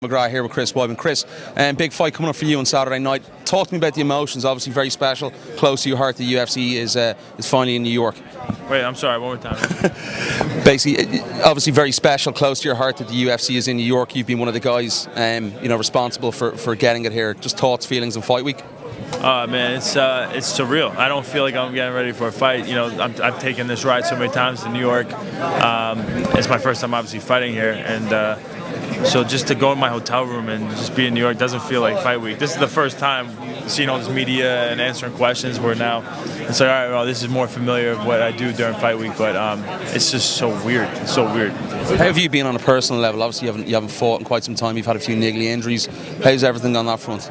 McGrath here with Chris Weidman. Chris, big fight coming up for you on Saturday night. Talk to me about the emotions. Obviously very special, close to your heart. The UFC is finally in New York. Wait, I'm sorry, one more time. Basically, obviously very special, close to your heart that the UFC is in New York. You've been one of the guys responsible for getting it here. Just thoughts, feelings on fight week? Man, it's surreal. I don't feel like I'm getting ready for a fight. You know, I've taken this ride so many times to New York. It's my first time obviously fighting here, and so just to go in my hotel room and just be in New York doesn't feel like fight week. This is the first time seeing all this media and answering questions where now it's like, all right, well, this is more familiar of what I do during fight week, but it's just so weird. It's so weird. How have you been on a personal level? Obviously you haven't fought in quite some time. You've had a few niggly injuries. How's everything on that front?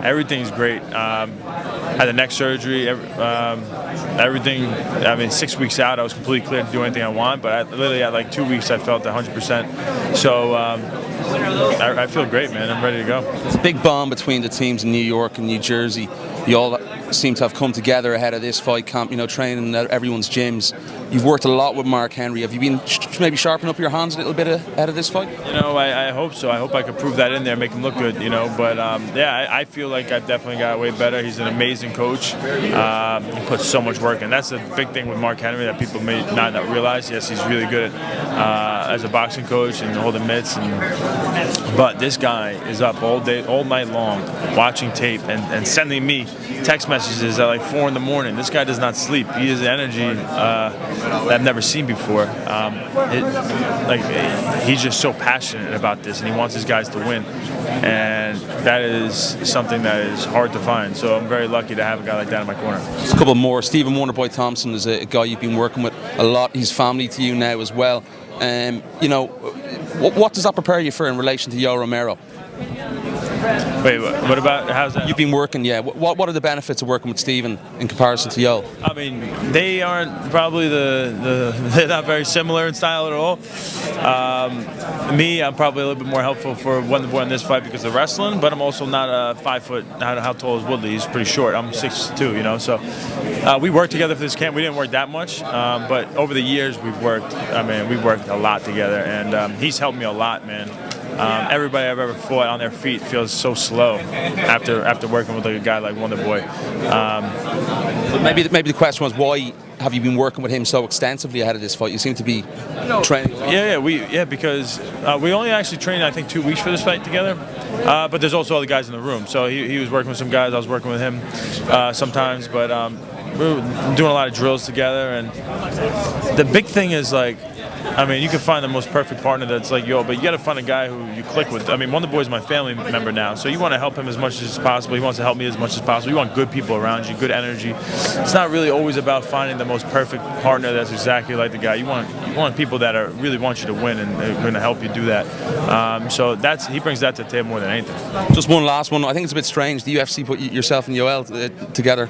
Everything's great. Had the neck surgery. Everything. I mean, 6 weeks out, I was completely clear to do anything I want. But literally at like 2 weeks, I felt 100%. So I feel great, man. I'm ready to go. It's a big bond between the teams in New York and New Jersey. You all seem to have come together ahead of this fight camp. You know, training at everyone's gyms. You've worked a lot with Mark Henry. Have you been maybe sharpening up your hands a little bit ahead of this fight? You know, I hope so. I hope I could prove that in there, make him look good. You know, but yeah, I feel like I've definitely got way better. He's an amazing coach. He puts so much work in. That's the big thing with Mark Henry that people may not realize. Yes, he's really good as a boxing coach and holding mitts. But this guy is up all day, all night long, watching tape and sending me text messages at like 4 in the morning. This guy does not sleep. He has energy that I've never seen before. He's just so passionate about this, and he wants his guys to win. And that is something that is hard to find. So I'm very lucky to have a guy like that in my corner. Just a couple more. Stephen Wonderboy Thompson is a guy you've been working with a lot. He's family to you now as well. You know, what does that prepare you for in relation to Yo Romero? Wait, what about, how's that? You've been working, yeah. What are the benefits of working with Stephen in comparison to Yo? I mean, they aren't probably they're not very similar in style at all. Me, I'm probably a little bit more helpful for Wonderboy in this fight because of wrestling, but I'm also not a 5 foot. How tall is Woodley? He's pretty short. I'm 6'2", you know. So we worked together for this camp. We didn't work that much, but over the years we've worked. I mean, we've worked a lot together, and he's helped me a lot, man. Everybody I've ever fought on their feet feels so slow after working with like a guy like Wonderboy. Maybe the question was, why have you been working with him so extensively ahead of this fight? You seem to be training. Because we only actually trained I think 2 weeks for this fight together. But there's also other guys in the room, so he was working with some guys. I was working with him sometimes, but we were doing a lot of drills together. And the big thing is like, I mean, you can find the most perfect partner that's like Yo, but you got to find a guy who you click with. I mean, Wonderboy's my family member now, so you want to help him as much as possible. He wants to help me as much as possible. You want good people around you, good energy. It's not really always about finding the most perfect partner that's exactly like the guy. You want people that really want you to win and are going to help you do that. So he brings that to the table more than anything. Just one last one. I think it's a bit strange. The UFC put yourself and Yoel together.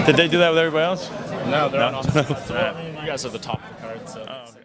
Did they do that with everybody else? No, they're not. So, I mean, you guys are the top of the card. So.